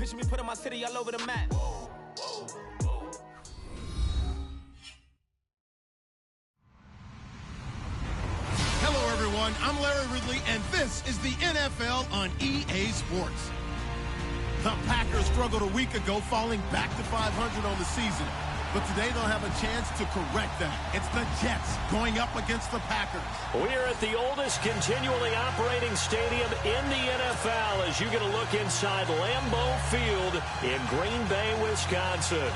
Picture me putting my city all over the map. Hello, everyone. I'm Larry Ridley, and this is the NFL on EA Sports. The Packers struggled a week ago, falling back to 500 on the season. But today they'll have a chance to correct that. It's the Jets going up against the Packers. We're at the oldest continually operating stadium in the NFL as you get a look inside Lambeau Field in Green Bay, Wisconsin.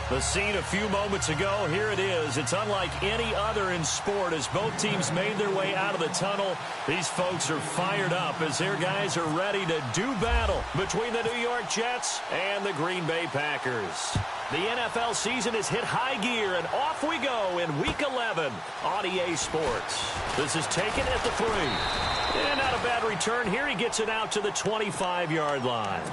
The scene a few moments ago, here it is. It's unlike any other in sport as both teams made their way out of the tunnel. These folks are fired up as their guys are ready to do battle between the New York Jets and the Green Bay Packers. The NFL season has hit high gear, and off we go in Week 11 on EA Sports. This is taken at the 3. And not a bad return here. He gets it out to the 25-yard line.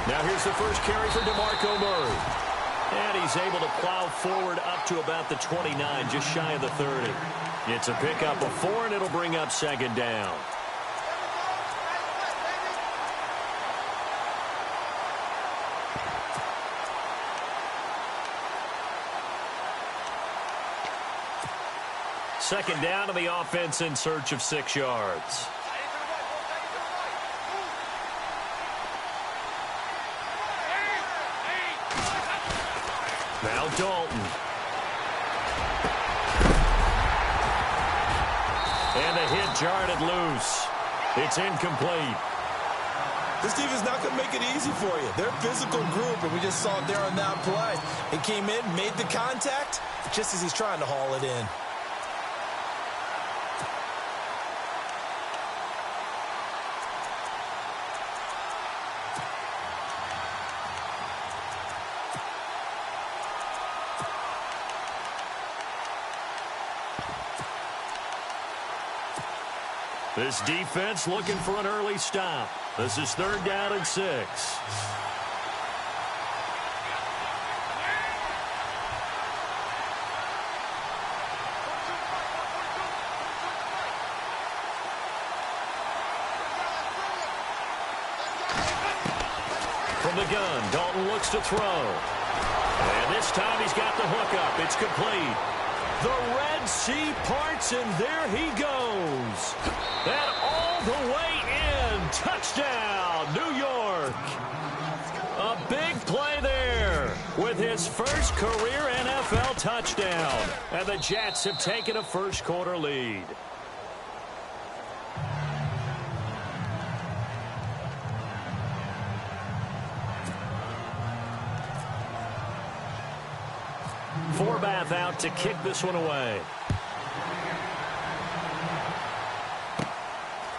Now here's the first carry for DeMarco Murray. And he's able to plow forward up to about the 29, just shy of the 30. It's a pickup of 4, and it'll bring up second down. Second down, and the offense in search of 6 yards. Now Dalton. And the hit jarred it loose. It's incomplete. This defense not going to make it easy for you. They're a physical group, and we just saw it there on that play. He came in, made the contact, just as he's trying to haul it in. This defense looking for an early stop. This is 3rd down and 6. From the gun, Dalton looks to throw. And this time he's got the hook up. It's complete. The Red Sea parts, and there he goes. And all the way in. Touchdown, New York. A big play there with his first career NFL touchdown. And the Jets have taken a first-quarter lead. Forbath out to kick this one away.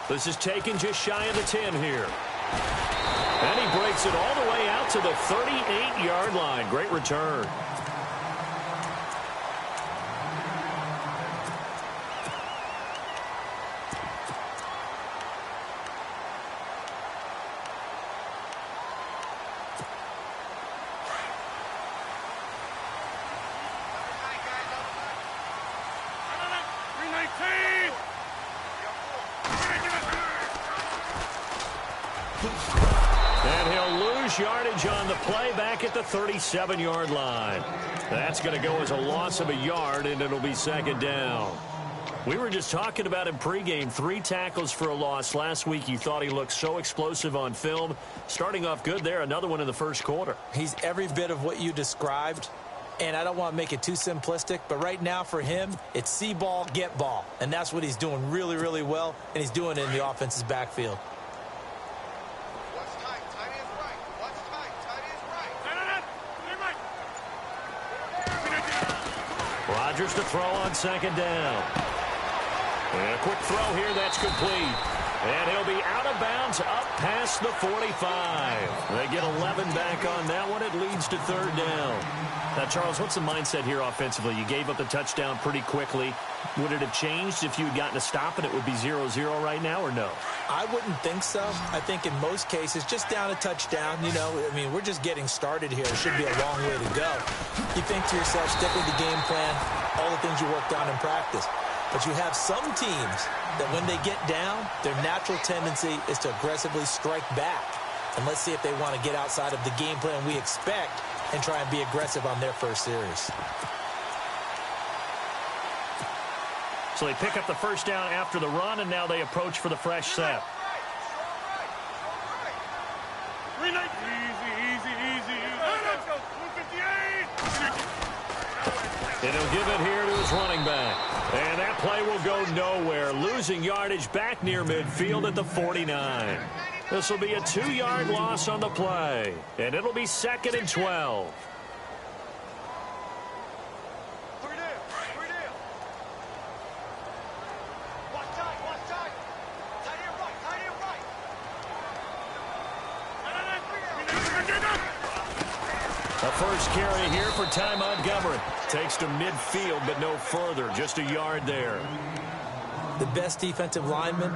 This is taken just shy of the 10 here. And he breaks it all the way out to the 38-yard line. Great return. And he'll lose yardage on the play back at the 37-yard line. That's going to go as a loss of a yard, and it'll be second down. We were just talking about him pregame. 3 tackles for a loss. Last week you thought he looked so explosive on film. Starting off good there. Another one in the first quarter. He's every bit of what you described. And I don't want to make it too simplistic, but right now for him, it's see ball, get ball. And that's what he's doing really, really well, and he's doing it in the offense's backfield. What's tight? Tight is right. What's tight? Tight is right. Rodgers to throw on second down. And a quick throw here, that's complete. And he'll be out of bounds up past the 45. They get 11 back on that one. It leads to third down. Now, Charles, what's the mindset here offensively? You gave up the touchdown pretty quickly. Would it have changed if you had gotten a stop and it would be 0-0 right now, or no? I wouldn't think so. I think in most cases, just down a touchdown, you know, I mean, we're just getting started here. It should be a long way to go. You think to yourself, stick with the game plan, all the things you worked on in practice. But you have some teams that when they get down, their natural tendency is to aggressively strike back. And let's see if they want to get outside of the game plan we expect and try and be aggressive on their first series. So they pick up the first down after the run, and now they approach for the fresh set. And he'll give it here to his running back. And that play will go nowhere, losing yardage back near midfield at the 49. This will be a 2-yard loss on the play, and it'll be 2nd and 12. A first carry here for Ty Montgomery. Takes to midfield, but no further. Just a yard there. The best defensive linemen,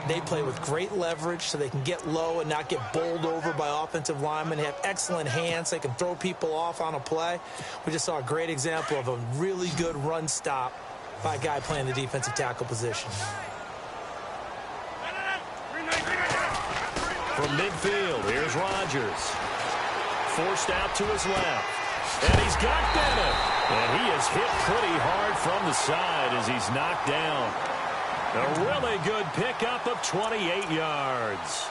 they play with great leverage so they can get low and not get bowled over by offensive linemen. They have excellent hands. They can throw people off on a play. We just saw a great example of a really good run stop by a guy playing the defensive tackle position. From midfield, here's Rodgers. Forced out to his left. And he's got Bennett. And he is hit pretty hard from the side as he's knocked down. A really good pickup of 28 yards.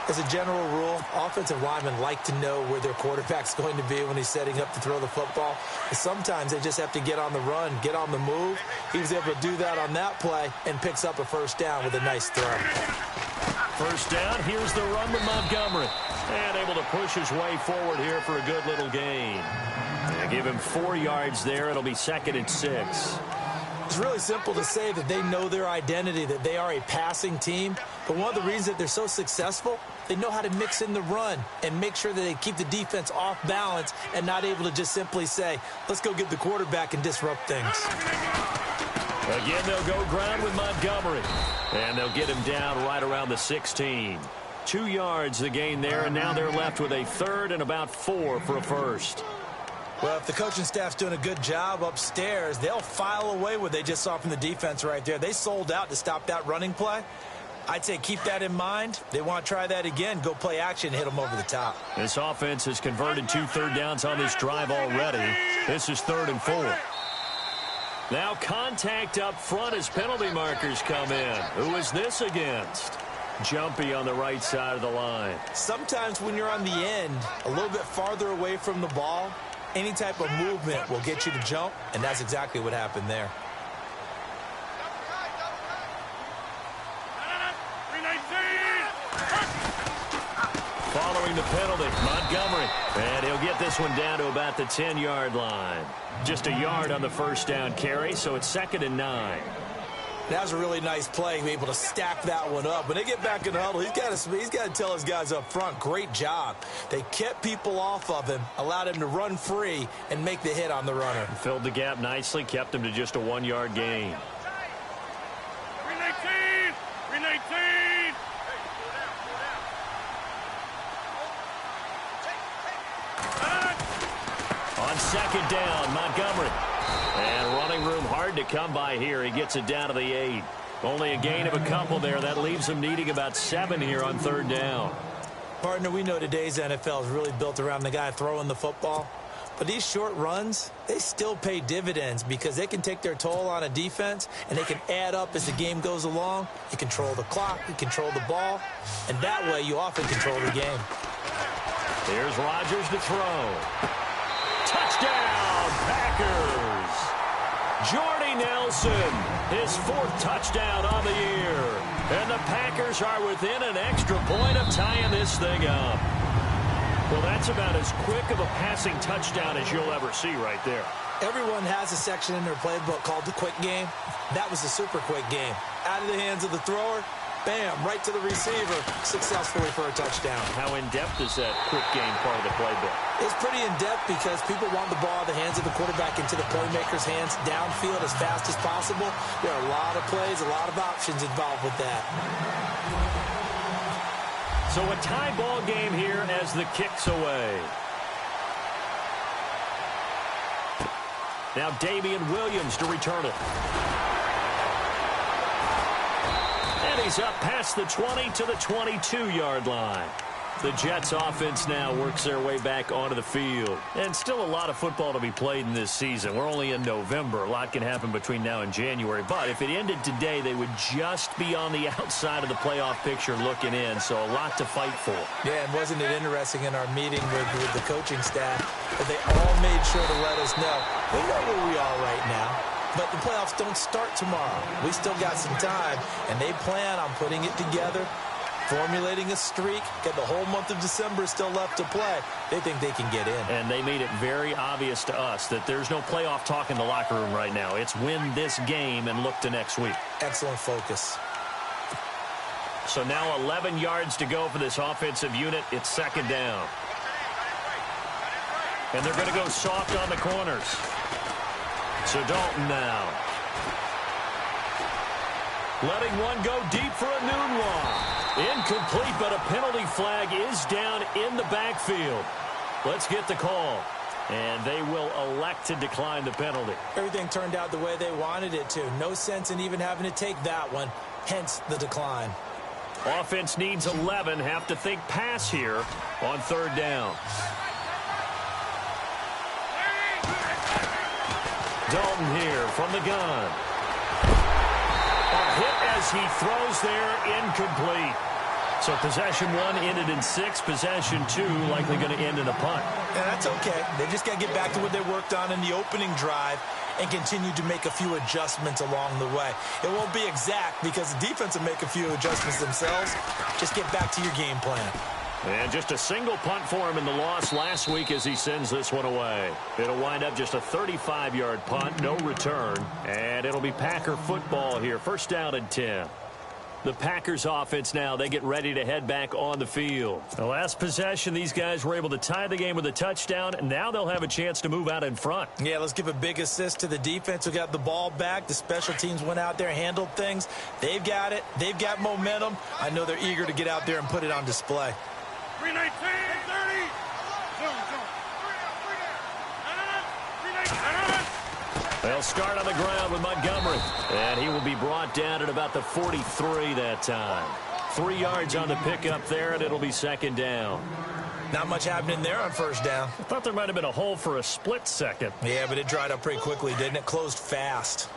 As a general rule, offensive linemen like to know where their quarterback's going to be when he's setting up to throw the football. But sometimes they just have to get on the run, get on the move. He was able to do that on that play and picks up a first down with a nice throw. First down, here's the run with Montgomery. And able to push his way forward here for a good little gain. And give him 4 yards there. It'll be 2nd and 6. It's really simple to say that they know their identity, that they are a passing team. But one of the reasons that they're so successful, they know how to mix in the run and make sure that they keep the defense off balance and not able to just simply say, let's go get the quarterback and disrupt things. Again, they'll go ground with Montgomery. And they'll get him down right around the 16. 2 yards the gain there, and now they're left with a 3rd and about 4 for a first. Well, if the coaching staff's doing a good job upstairs, they'll file away what they just saw from the defense right there. They sold out to stop that running play. I'd say keep that in mind. They want to try that again, go play action, hit them over the top. This offense has converted 2 third downs on this drive already. This is 3rd and 4. Now contact up front as penalty markers come in. Who is this against? Jumpy on the right side of the line. Sometimes when you're on the end, a little bit farther away from the ball, any type of movement will get you to jump, and that's exactly what happened there. Following the penalty, Montgomery. And he'll get this one down to about the 10-yard line. Just a yard on the first down carry, so it's 2nd and 9. That was a really nice play, be able to stack that one up. When they get back in the huddle, he's got to tell his guys up front, great job. They kept people off of him, allowed him to run free and make the hit on the runner. Filled the gap nicely, kept him to just a 1-yard gain. 319! On second down, Montgomery. And running room hard to come by here. He gets it down to the 8. Only a gain of a couple there. That leaves him needing about 7 here on 3rd down. Partner, we know today's NFL is really built around the guy throwing the football. But these short runs, they still pay dividends because they can take their toll on a defense and they can add up as the game goes along. You control the clock, you control the ball, and that way you often control the game. Here's Rodgers to throw. Touchdown, Packers! Jordy Nelson, his 4th touchdown on the year. And the Packers are within an extra point of tying this thing up. Well, that's about as quick of a passing touchdown as you'll ever see right there. Everyone has a section in their playbook called the quick game. That was the super quick game. Out of the hands of the thrower, bam, right to the receiver, successfully for a touchdown. How in-depth is that quick game part of the playbook? It's pretty in-depth because people want the ball out of the hands of the quarterback into the playmaker's hands downfield as fast as possible. There are a lot of plays, a lot of options involved with that. So a tie ball game here as the kick's away. Now Damian Williams to return it. And he's up past the 20 to the 22-yard line. The Jets offense now works their way back onto the field. And still a lot of football to be played in this season. We're only in November. A lot can happen between now and January. But if it ended today, they would just be on the outside of the playoff picture looking in. So a lot to fight for. Yeah, and wasn't it interesting in our meeting with the coaching staff that they all made sure to let us know, we know where we are right now. But the playoffs don't start tomorrow. We still got some time, and they plan on putting it together, formulating a streak, got the whole month of December still left to play. They think they can get in. And they made it very obvious to us that there's no playoff talk in the locker room right now. It's win this game and look to next week. Excellent focus. So now 11 yards to go for this offensive unit. It's second down. And they're going to go soft on the corners. So Dalton now. Letting one go deep for a noon one. Incomplete, but a penalty flag is down in the backfield. Let's get the call. And they will elect to decline the penalty. Everything turned out the way they wanted it to. No sense in even having to take that one. Hence the decline. Offense needs 11. Have to think pass here on third down. Dalton here from the gun. A hit as he throws there, incomplete. So possession one ended in 6. Possession 2 likely going to end in a punt. And that's okay. They just got to get back to what they worked on in the opening drive and continue to make a few adjustments along the way. It won't be exact because the defense will make a few adjustments themselves. Just get back to your game plan. And just a single punt for him in the loss last week as he sends this one away. It'll wind up just a 35-yard punt, no return. And it'll be Packer football here. First down and 10. The Packers offense now, they get ready to head back on the field. The last possession, these guys were able to tie the game with a touchdown, and now they'll have a chance to move out in front. Yeah, let's give a big assist to the defense who got the ball back. The special teams went out there, handled things. They've got it. They've got momentum. I know they're eager to get out there and put it on display. 319, 30. They'll start on the ground with Montgomery. And he will be brought down at about the 43 that time. 3 yards on the pickup there, and it'll be second down. Not much happening there on first down. I thought there might have been a hole for a split second. Yeah, but it dried up pretty quickly, didn't it? Closed fast.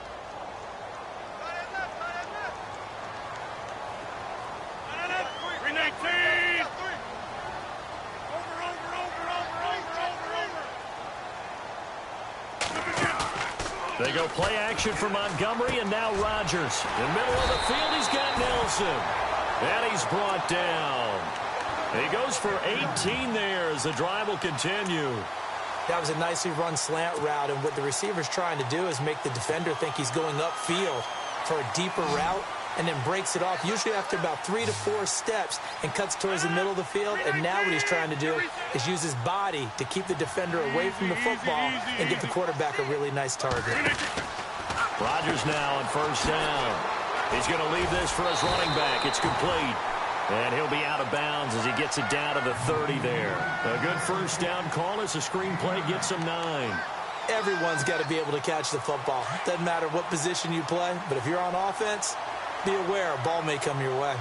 They go play action for Montgomery, and now Rodgers. In the middle of the field, he's got Nelson. And he's brought down. He goes for 18 there as the drive will continue. That was a nicely run slant route, and what the receiver's trying to do is make the defender think he's going upfield for a deeper route, and then breaks it off, usually after about 3 to 4 steps, and cuts towards the middle of the field. And now what he's trying to do is use his body to keep the defender away from the football and give the quarterback a really nice target. Rodgers now on first down. He's going to leave this for his running back. It's complete. And he'll be out of bounds as he gets it down to the 30 there. A good first down call as the screenplay gets him 9. Everyone's got to be able to catch the football. Doesn't matter what position you play, but if you're on offense, be aware a ball may come your way.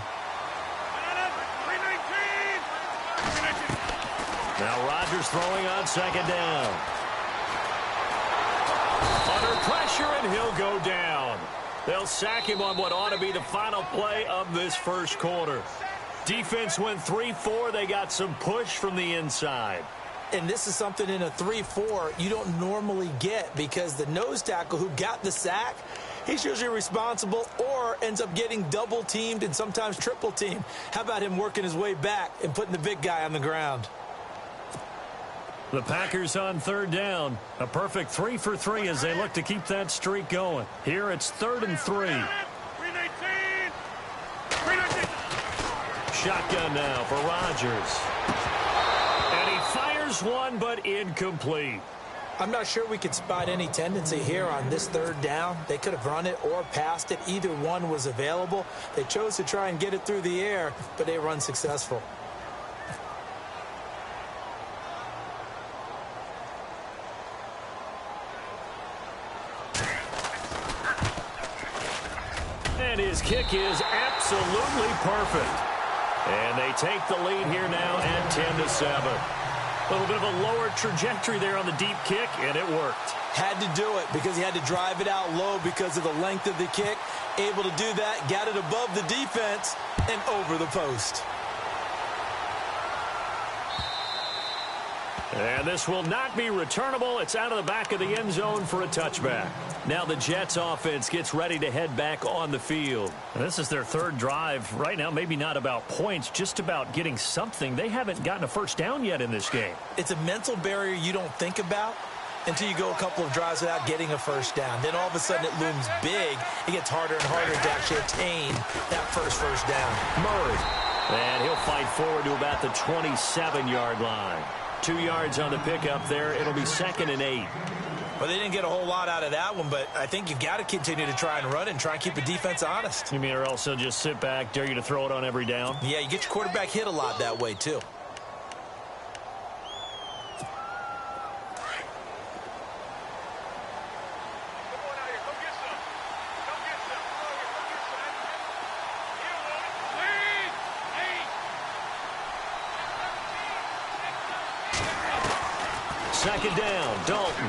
Now Rodgers throwing on second down. Under pressure, and he'll go down. They'll sack him on what ought to be the final play of this first quarter. Defense went 3-4. They got some push from the inside. And this is something in a 3-4 you don't normally get because the nose tackle who got the sack, he's usually responsible or ends up getting double-teamed and sometimes triple-teamed. How about him working his way back and putting the big guy on the ground? The Packers on third down. A perfect 3 for 3 as they look to keep that streak going. Here it's 3rd and 3. Shotgun now for Rodgers. And he fires one, but incomplete. I'm not sure we could spot any tendency here on this 3rd down. They could have run it or passed it. Either one was available. They chose to try and get it through the air, but they were unsuccessful. And his kick is absolutely perfect. And they take the lead here now at 10-7. A little bit of a lower trajectory there on the deep kick, and it worked. Had to do it because he had to drive it out low because of the length of the kick. Able to do that, got it above the defense and over the post. And this will not be returnable. It's out of the back of the end zone for a touchback. Now the Jets offense gets ready to head back on the field. And this is their 3rd drive. Right now, maybe not about points, just about getting something. They haven't gotten a first down yet in this game. It's a mental barrier you don't think about until you go a couple of drives without getting a first down. Then all of a sudden it looms big. It gets harder and harder to actually attain that first down. Murray. And he'll fight forward to about the 27-yard line. 2 yards on the pickup there. It'll be 2nd and 8. Well, they didn't get a whole lot out of that one, but I think you've got to continue to try and run it and try and keep the defense honest. You mean or else they'll just sit back, dare you to throw it on every down? Yeah, you get your quarterback hit a lot that way, too. Second down, Dalton.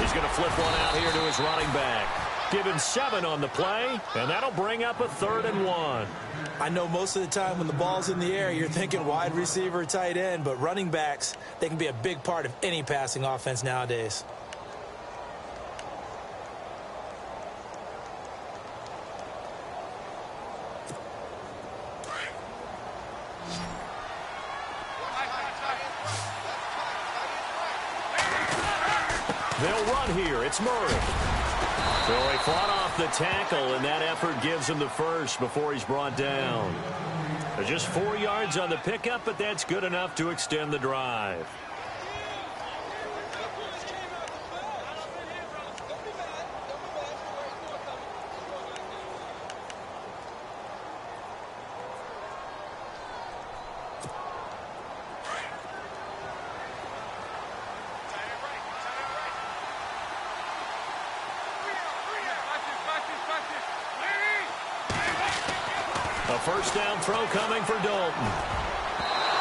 He's going to flip one out here to his running back. Given 7 on the play, and that'll bring up a 3rd and 1. I know most of the time when the ball's in the air, you're thinking wide receiver, tight end, but running backs, they can be a big part of any passing offense nowadays. They'll run here. It's Murray. So he fought off the tackle, and that effort gives him the first before he's brought down. Just 4 yards on the pickup, but that's good enough to extend the drive. A first down throw coming for Dalton.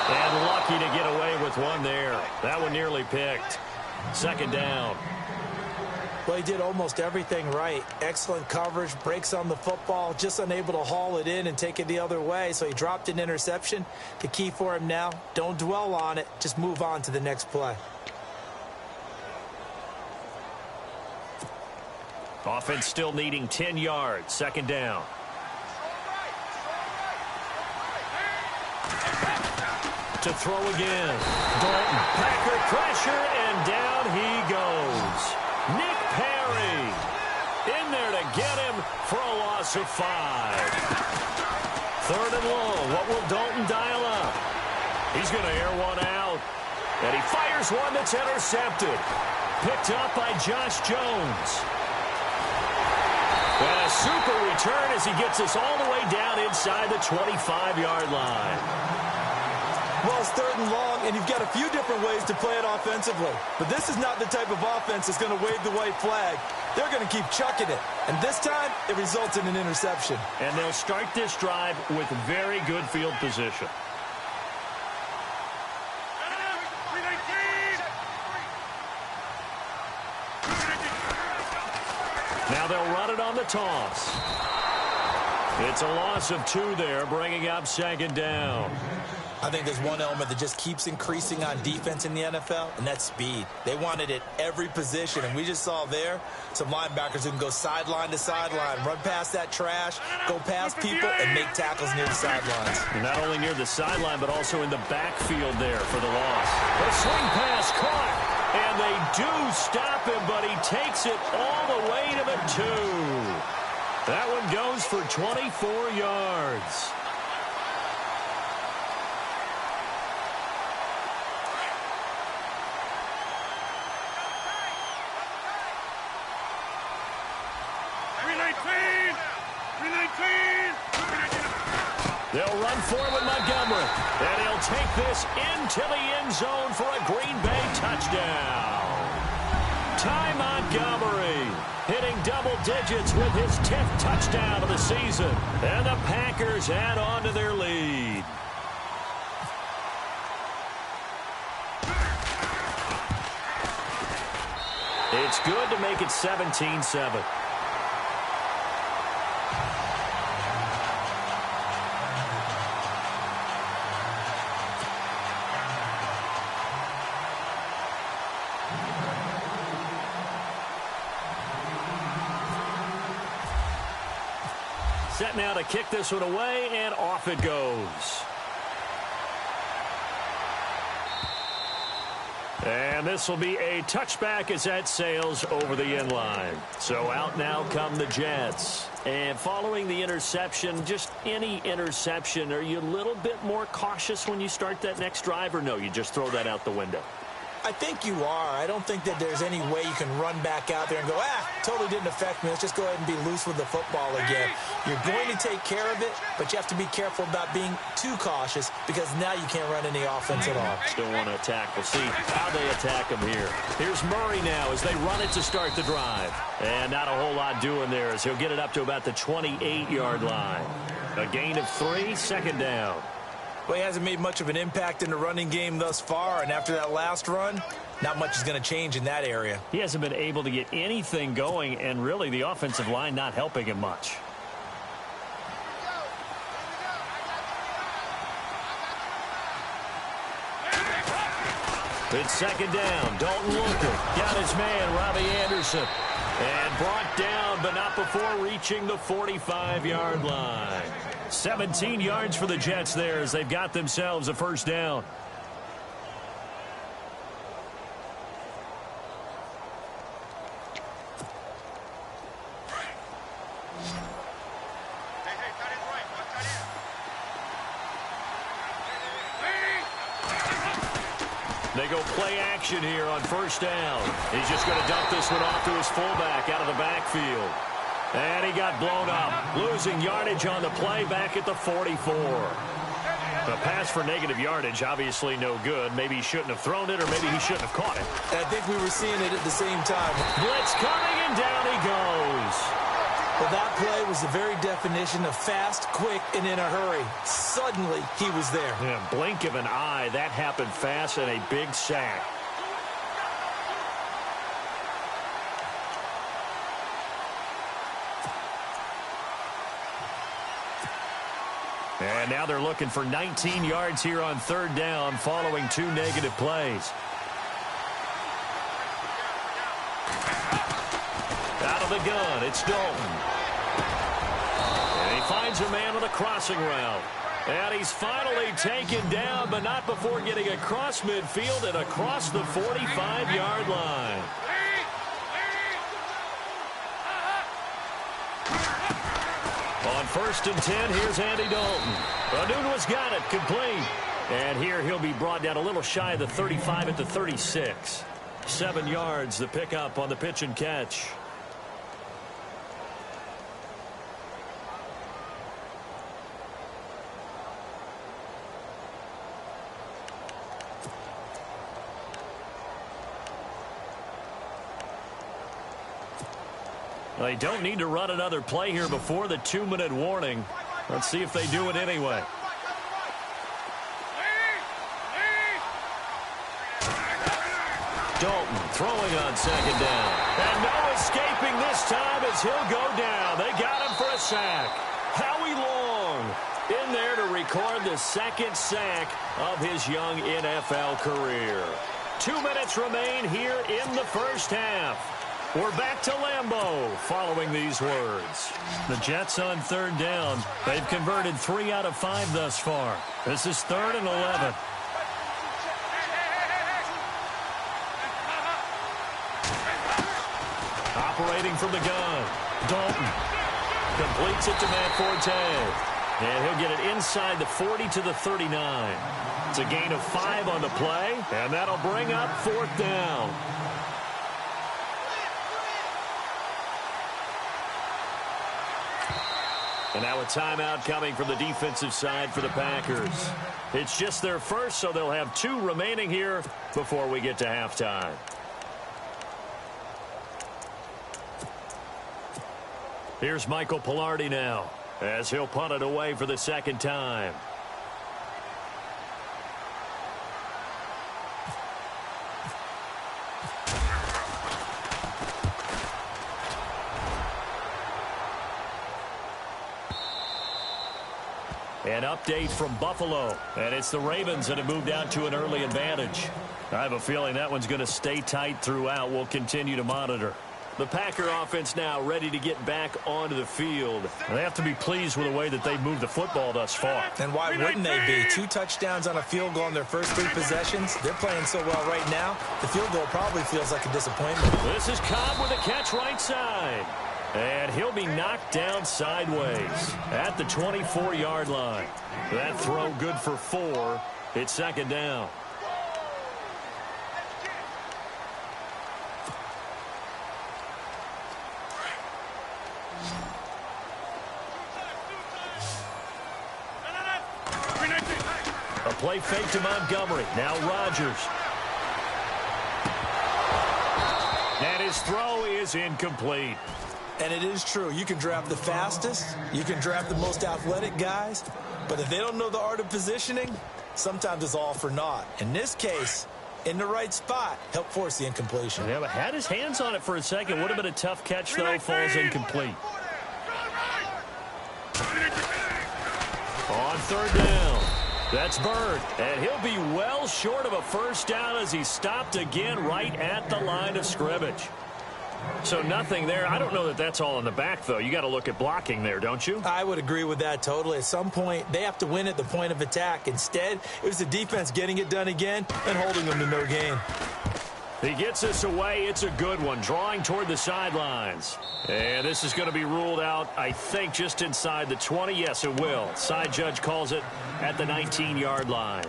And lucky to get away with one there. That one nearly picked. Second down. Well, he did almost everything right. Excellent coverage, breaks on the football, just unable to haul it in and take it the other way. So he dropped an interception. The key for him now, don't dwell on it. Just move on to the next play. Offense still needing 10 yards. Second down. To throw again. Dalton. Packer pressure, and down he goes. Nick Perry in there to get him for a loss of 5. 3rd and long. What will Dalton dial up? He's going to air one out. And he fires one that's intercepted. Picked up by Josh Jones. And a super return as he gets us all the way down inside the 25-yard line. Well, it's 3rd and long, and you've got a few different ways to play it offensively. But this is not the type of offense that's going to wave the white flag. They're going to keep chucking it. And this time, it results in an interception. And they'll start this drive with very good field position. Now they'll run it on the toss. It's a loss of 2 there, bringing up second down. I think there's one element that just keeps increasing on defense in the NFL, and that's speed. They want it at every position, and we just saw there some linebackers who can go sideline to sideline, run past that trash, go past people, and make tackles near the sidelines. Not only near the sideline, but also in the backfield there for the loss. A swing pass It's caught. And they do stop him, but he takes it all the way to the 2. That one goes for 24 yards. They'll run forward with Montgomery, and he'll take this into the end zone for a Green Bay touchdown. Ty Montgomery hitting double digits with his 10th touchdown of the season, and the Packers add on to their lead. It's good to make it 17-7. Set now to kick this one away, and off it goes. And this will be a touchback as that sails over the end line. So out now come the Jets. And following the interception, just any interception, are you a little bit more cautious when you start that next drive, or no, you just throw that out the window? I think you are. I don't think that there's any way you can run back out there and go, totally didn't affect me. Let's just go ahead and be loose with the football again. You're going to take care of it, but you have to be careful about being too cautious because now you can't run any offense at all. Still want to attack. We'll see how they attack him here. Here's Murray now as they run it to start the drive. And not a whole lot doing there as he'll get it up to about the 28-yard line. A gain of 3, second down. Well, he hasn't made much of an impact in the running game thus far, and after that last run, not much is going to change in that area. He hasn't been able to get anything going, and really the offensive line not helping him much. It's second down. Dalton looking. Got his man, Robbie Anderson. And brought down, but not before reaching the 45-yard line. 17 yards for the Jets there as they've got themselves a first down. They go play action here on first down. He's just going to dump this one off to his fullback out of the backfield. And he got blown up, losing yardage on the play back at the 44. The pass for negative yardage, obviously no good. Maybe he shouldn't have thrown it, or maybe he shouldn't have caught it. I think we were seeing it at the same time. Blitz coming, and down he goes. Well, that play was the very definition of fast, quick, and in a hurry. Suddenly, he was there. Yeah, blink of an eye, that happened fast, and a big sack. And now they're looking for 19 yards here on third down following 2 negative plays. Out of the gun, it's Dalton. And he finds a man with a crossing route. And he's finally taken down, but not before getting across midfield and across the 45-yard line. On first and 10, here's Andy Dalton. Anunua's got it, complete. And here he'll be brought down a little shy of the 35 at the 36. 7 yards, the pickup on the pitch and catch. They don't need to run another play here before the 2-minute warning. Let's see if they do it anyway. Dalton throwing on second down. And no escaping this time as he'll go down. They got him for a sack. Howie Long in there to record the second sack of his young NFL career. 2 minutes remain here in the first half. We're back to Lambeau following these words. The Jets on third down. They've converted 3 out of 5 thus far. This is 3rd and 11. Operating from the gun. Dalton completes it to Matt Forte. And he'll get it inside the 40 to the 39. It's a gain of 5 on the play, and that'll bring up 4th down. And now a timeout coming from the defensive side for the Packers. It's just their first, so they'll have 2 remaining here before we get to halftime. Here's Michael Pilardi now, as he'll punt it away for the 2nd time. An update from Buffalo, and it's the Ravens that have moved out to an early advantage. I have a feeling that one's going to stay tight throughout. We'll continue to monitor. The Packer offense now ready to get back onto the field. They have to be pleased with the way that they've moved the football thus far. And why wouldn't they be? 2 touchdowns on a field goal in their first 3 possessions. They're playing so well right now, the field goal probably feels like a disappointment. This is Cobb with a catch right side. And he'll be knocked down sideways at the 24-yard line. That throw good for 4. It's 2nd down. A play fake to Montgomery. Now Rodgers. And his throw is incomplete. And it is true. You can draft the fastest. You can draft the most athletic guys. But if they don't know the art of positioning, sometimes it's all for naught. In this case, in the right spot, help force the incompletion. Yeah, but had his hands on it for a second. Would have been a tough catch, though. Falls incomplete. On 3rd down. That's Bird. And he'll be well short of a 1st down as he's stopped again right at the line of scrimmage. So nothing there. I don't know that that's all in the back, though. You got to look at blocking there, don't you? I would agree with that totally. At some point, they have to win at the point of attack. Instead, it was the defense getting it done again and holding them to no gain. He gets this away. It's a good one, drawing toward the sidelines. And this is going to be ruled out, I think, just inside the 20. Yes, it will. Side judge calls it at the 19-yard line.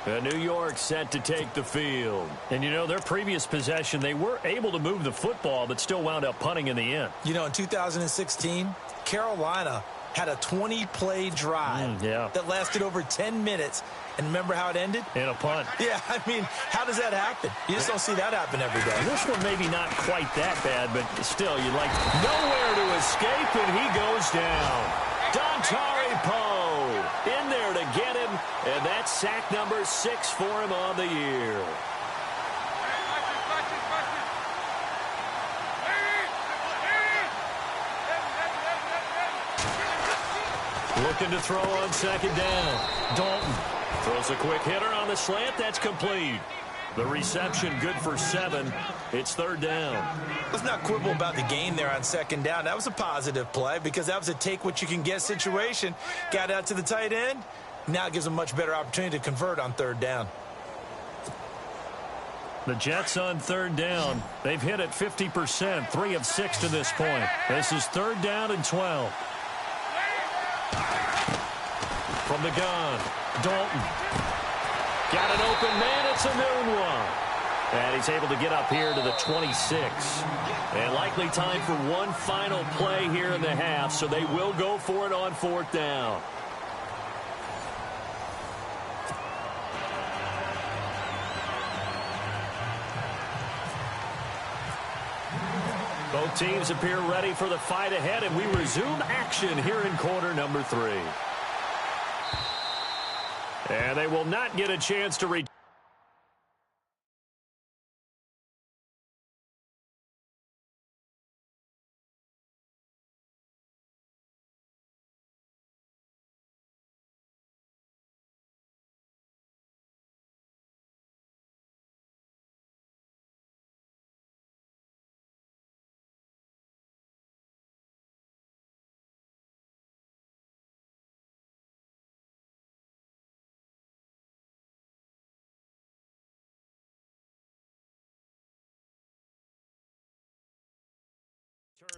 New York set to take the field. And, you know, their previous possession, they were able to move the football, but still wound up punting in the end. You know, in 2016, Carolina had a 20-play drive that lasted over 10 minutes. And remember how it ended? In a punt. Yeah, I mean, how does that happen? You just don't see that happen every day. This one maybe not quite that bad, but still, you'd like nowhere to escape, and he goes down. Dontari Poe in there to get him, and that's sack number 6 for him on the year. Looking to throw on 2nd down. Dalton throws a quick hitter on the slant. That's complete. The reception good for 7. It's 3rd down. Let's not quibble about the gain there on 2nd down. That was a positive play because that was a take-what-you-can-get situation. Got out to the tight end. Now it gives them a much better opportunity to convert on 3rd down. The Jets on 3rd down. They've hit it 50%, 3 of 6 to this point. This is 3rd down and 12. From the gun, Dalton. Got an open man. It's a noon one. And he's able to get up here to the 26. And likely time for one final play here in the half, so they will go for it on 4th down. Both teams appear ready for the fight ahead, and we resume action here in quarter number 3. And they will not get a chance to return.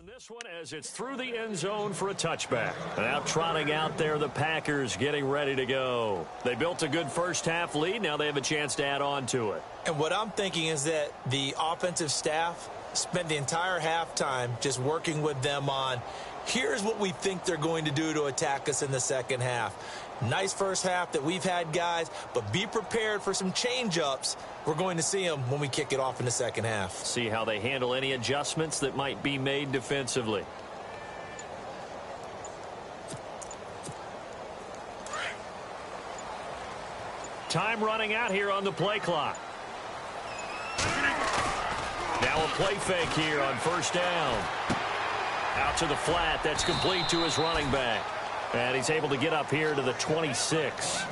This one as it's through the end zone for a touchback. Now trotting out there, the Packers getting ready to go. They built a good first-half lead. Now they have a chance to add on to it. And what I'm thinking is that the offensive staff spent the entire halftime just working with them on, here's what we think they're going to do to attack us in the second half. Nice first half that we've had, guys, but be prepared for some change-ups. We're going to see them when we kick it off in the second half. See how they handle any adjustments that might be made defensively. Time running out here on the play clock. Now a play fake here on first down. Out to the flat. That's complete to his running back. And he's able to get up here to the 26.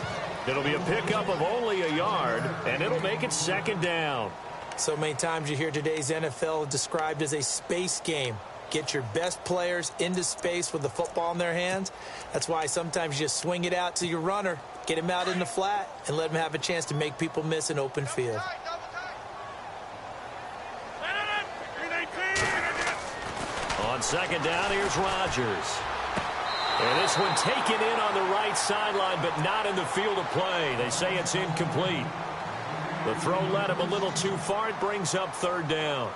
It'll be a pickup of only a yard, and it'll make it second down. So many times you hear today's NFL described as a space game. Get your best players into space with the football in their hands. That's why sometimes you just swing it out to your runner, get him out in the flat, and let him have a chance to make people miss an open field. On second down, here's Rodgers. And this one taken in on the right sideline, but not in the field of play. They say it's incomplete. The throw led him a little too far. It brings up third down.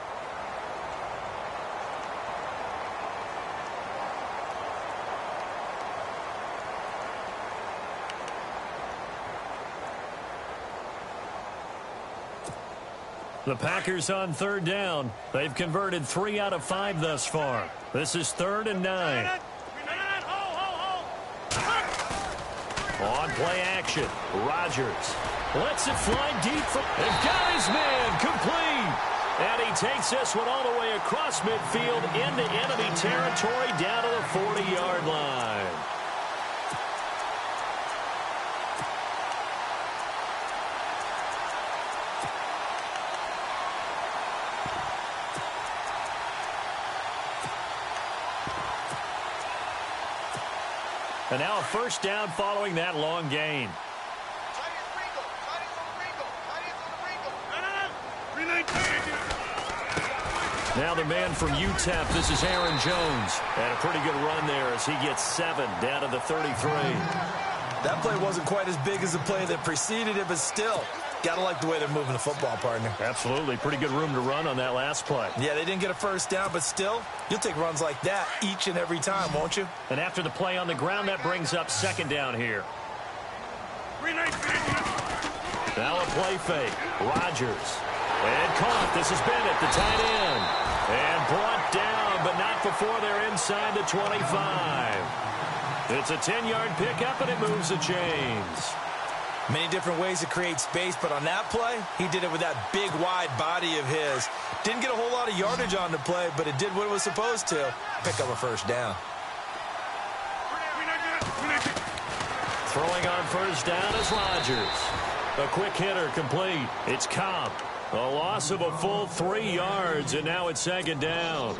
The Packers on third down. They've converted 3 out of 5 thus far. This is 3rd and 9. On play action, Rodgers lets it fly deep. They've got his man complete. And he takes this one all the way across midfield into enemy territory down to the 40-yard line. And now a first down following that long gain. Now the man from UTEP, this is Aaron Jones. And a pretty good run there as he gets 7 down to the 33. That play wasn't quite as big as the play that preceded it, but still, got to like the way they're moving the football, partner. Absolutely. Pretty good room to run on that last play. Yeah, they didn't get a first down, but still, you'll take runs like that each and every time, won't you? And after the play on the ground, that brings up second down here. Now a play fake. Rodgers. And caught. This is Bennett, the tight end. And brought down, but not before they're inside the 25. It's a 10-yard pickup, and it moves the chains. Many different ways to create space, but on that play, he did it with that big, wide body of his. Didn't get a whole lot of yardage on the play, but it did what it was supposed to. Pick up a first down. Throwing on first down is Rodgers. A quick hitter complete. It's Cobb. A loss of a full 3 yards, and now it's second down.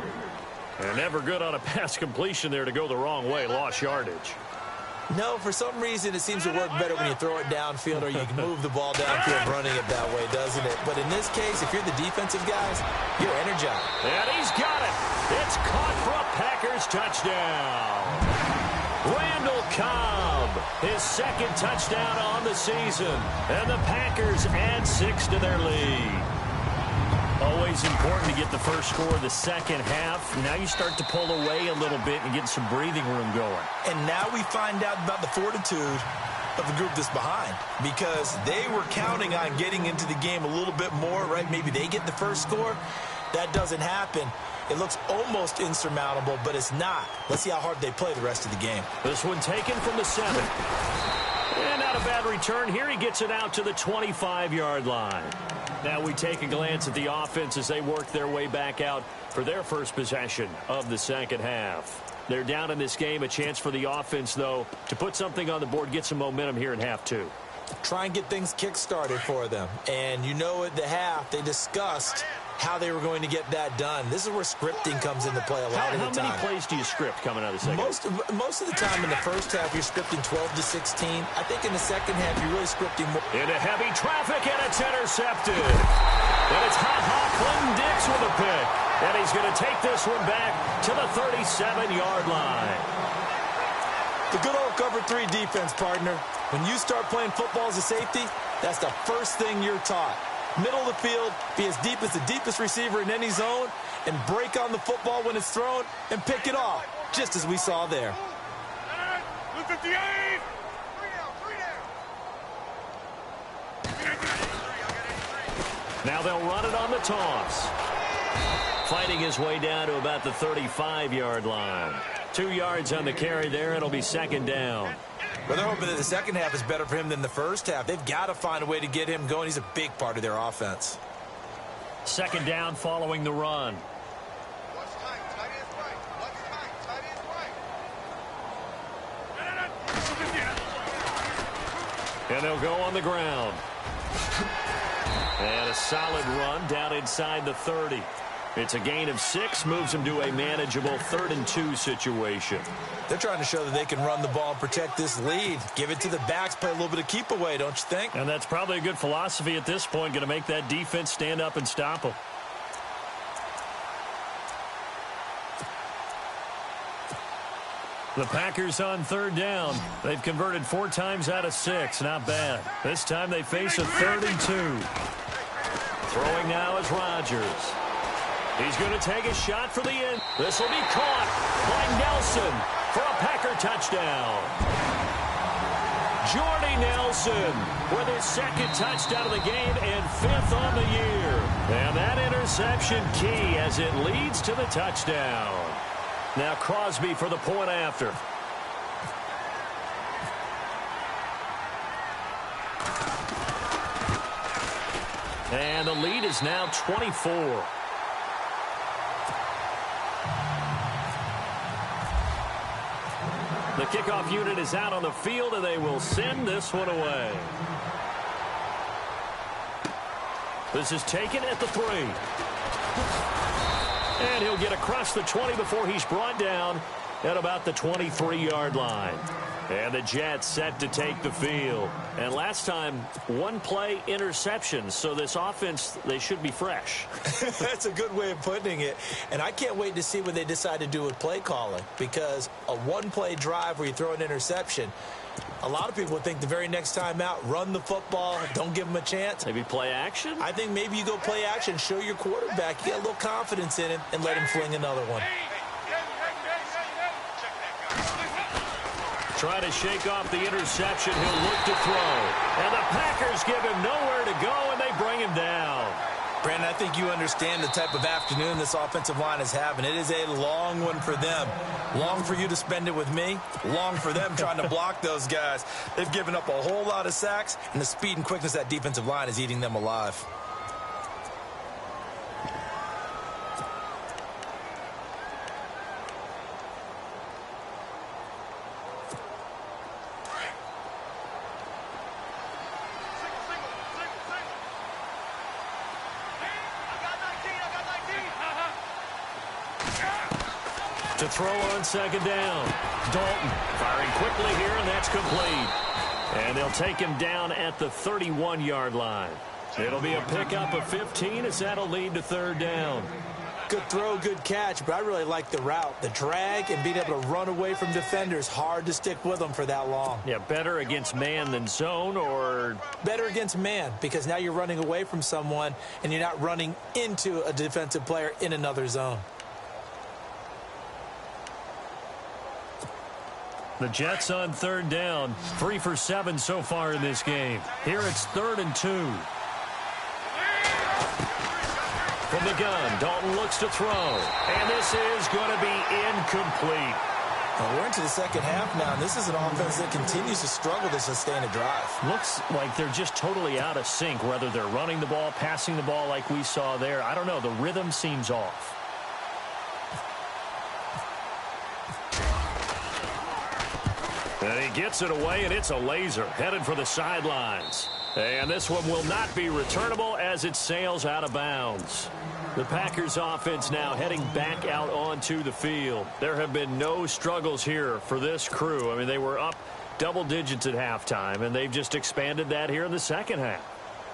And never good on a pass completion there to go the wrong way. Lost yardage. No, for some reason it seems to work better when you throw it downfield or you can move the ball downfield running it that way, doesn't it? But in this case, if you're the defensive guys, you're energized. And he's got it. It's caught for a Packers touchdown. Randall Cobb, his second touchdown on the season. And the Packers add 6 to their lead. Always important to get the first score of the second half. Now you start to pull away a little bit and get some breathing room going. And now we find out about the fortitude of the group that's behind, because they were counting on getting into the game a little bit more, right? Maybe they get the first score. That doesn't happen. It looks almost insurmountable, but it's not. Let's see how hard they play the rest of the game. This one taken from the 7. And not a bad return here. He gets it out to the 25-yard line. Now we take a glance at the offense as they work their way back out for their first possession of the second half. They're down in this game. A chance for the offense, though, to put something on the board, get some momentum here in half 2. Try and get things kick-started for them. And you know at the half, they discussed how they were going to get that done. This is where scripting comes into play a lot of the time. How many plays do you script coming out of the second? Most of the time in the first half, you're scripting 12 to 16. I think in the second half, you're really scripting more. Into heavy traffic, and it's intercepted. And it's Clinton Dix with a pick. And he's going to take this one back to the 37-yard line. The good old cover 3 defense, partner. When you start playing football as a safety, that's the first thing you're taught. Middle of the field, be as deep as the deepest receiver in any zone, and break on the football when it's thrown and pick it off, just as we saw there. Now they'll run it on the toss. Fighting his way down to about the 35-yard line. 2 yards on the carry there. It'll be second down. Well, they're hoping that the second half is better for him than the first half. They've got to find a way to get him going. He's a big part of their offense. Second down following the run. And they'll go on the ground. And a solid run down inside the 30. It's a gain of 6, moves them to a manageable 3rd and 2 situation. They're trying to show that they can run the ball and protect this lead. Give it to the backs, play a little bit of keep away, don't you think? And that's probably a good philosophy at this point, going to make that defense stand up and stop them. The Packers on 3rd down. They've converted 4 times out of 6. Not bad. This time they face a 3rd and 2. Throwing now is Rodgers. He's going to take a shot for the end. This will be caught by Nelson for a Packer touchdown. Jordy Nelson with his 2nd touchdown of the game and 5th on the year. And that interception key as it leads to the touchdown. Now Crosby for the point after. And the lead is now 24. The kickoff unit is out on the field, and they will send this one away. This is taken at the 3. And he'll get across the 20 before he's brought down at about the 23-yard line. And the Jets set to take the field. And last time, 1 play interception. So this offense, they should be fresh. That's a good way of putting it. And I can't wait to see what they decide to do with play calling. Because a 1-play drive where you throw an interception, a lot of people would think the very next time out, run the football, don't give them a chance. Maybe play action? I think maybe you go play action, show your quarterback, you get a little confidence in him, and let him fling another one. Try to shake off the interception. He'll look to throw. And the Packers give him nowhere to go, and they bring him down. Brandon, I think you understand the type of afternoon this offensive line is having. It is a long one for them. Long for you to spend it with me. Long for them trying to block those guys. They've given up a whole lot of sacks, and the speed and quickness of that defensive line is eating them alive. To throw on 2nd down. Dalton firing quickly here, and that's complete. And they'll take him down at the 31-yard line. It'll be a pickup of 15 as that'll lead to 3rd down. Good throw, good catch, but I really like the route. The drag and being able to run away from defenders, hard to stick with them for that long. Yeah, better against man than zone, or? Better against man, because now you're running away from someone and you're not running into a defensive player in another zone. The Jets on 3rd down. 3 for 7 so far in this game. Here it's 3rd and 2. From the gun, Dalton looks to throw. And this is going to be incomplete. Well, we're into the second half now, and this is an offense that continues to struggle to sustain a drive. Looks like they're just totally out of sync, whether they're running the ball, passing the ball like we saw there. I don't know. The rhythm seems off. And he gets it away, and it's a laser headed for the sidelines. And this one will not be returnable as it sails out of bounds. The Packers offense now heading back out onto the field. There have been no struggles here for this crew. I mean, they were up double digits at halftime, and they've just expanded that here in the second half.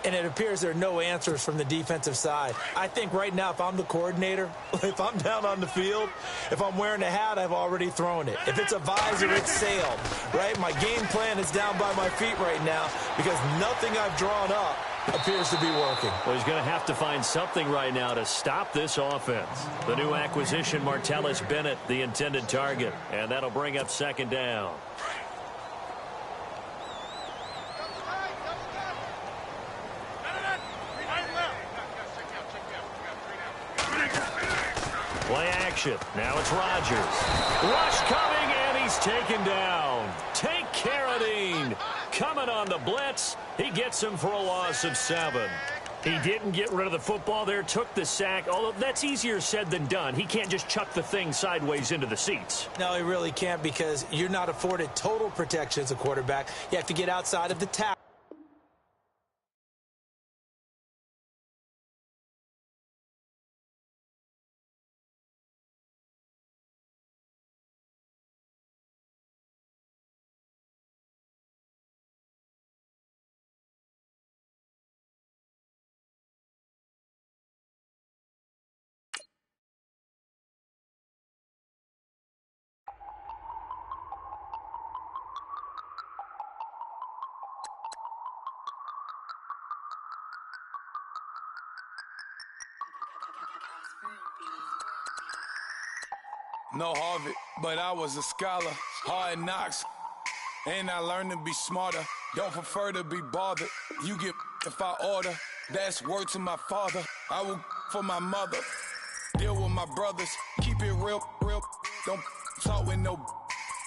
and it appears there are no answers from the defensive side. I think right now, if I'm the coordinator, if I'm down on the field, if I'm wearing a hat, I've already thrown it. If it's a visor, it's sailed, right? My game plan is down by my feet right now because nothing I've drawn up appears to be working. Well, he's going to have to find something right now to stop this offense. The new acquisition, Martellus Bennett, the intended target, and that'll bring up second down. Play action. Now it's Rodgers. Rush coming, and he's taken down. Take Carradine. Coming on the blitz. He gets him for a loss of 7. He didn't get rid of the football there, took the sack, although that's easier said than done. He can't just chuck the thing sideways into the seats. No, he really can't because you're not afforded total protection as a quarterback. You have to get outside of the tackle. No Harvard, but I was a scholar. Hard knocks, and I learned to be smarter. Don't prefer to be bothered. You get if I order. That's word to my father. I will for my mother. Deal with my brothers. Keep it real, real. Don't talk with no.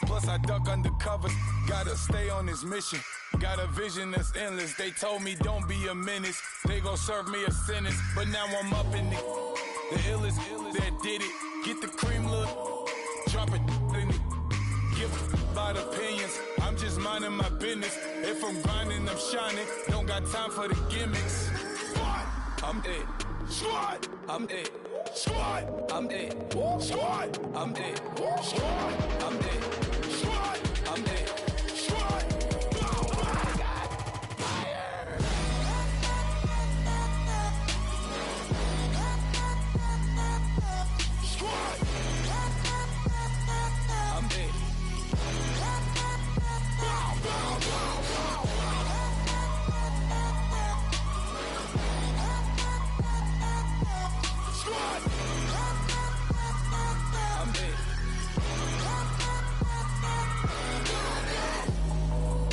Plus I duck undercover. Gotta stay on this mission. Got a vision that's endless. They told me don't be a menace. They gon' serve me a sentence. But now I'm up in the illest that did it. Get the cream look. Drop it in it. Give about opinions. I'm just minding my business. If I'm grinding, I'm shining. Don't got time for the gimmicks. Squad, I'm dead. Squad, I'm dead. Squad, I'm dead. Squad, I'm dead. Squad, I'm dead. Squad, I'm dead. Squad. Oh my God. Fire. Squad. I'm dead. Squad. I'm dead.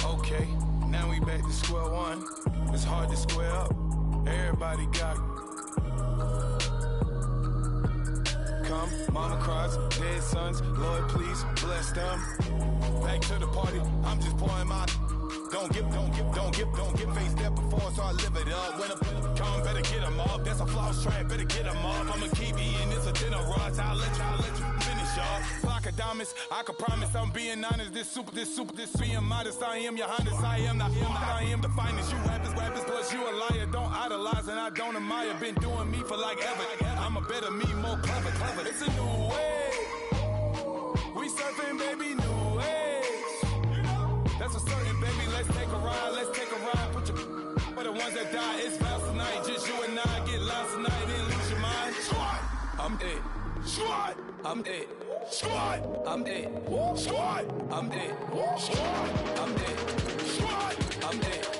Okay, now we back to square one. It's hard to square up. Everybody got come, mama cries, dead sons. Lord, please bless them. Back to the party. I'm just pouring my. Don't get face that before, so I live it up. When I come, better get them up. That's a floss track, better get them up. I'm a kiwi and it's a dinner rush. I'll let you finish up. Flock of diamonds, I can promise I'm being honest. This being modest. I am your highness. I am the finest. You rappers, plus you a liar. Don't idolize and I don't admire. Been doing me for like ever. I'm a better me, more clever. It's a new way. We surfing, baby, new age. That's a certain, baby. Let's take a ride. Put your for the ones that die. It's vows tonight. Just you and I get lost tonight and lose your mind. Squad, I'm dead. Squad, I'm dead. Squad, I'm dead. Squad, I'm dead. Squad, I'm dead. Squad, I'm dead.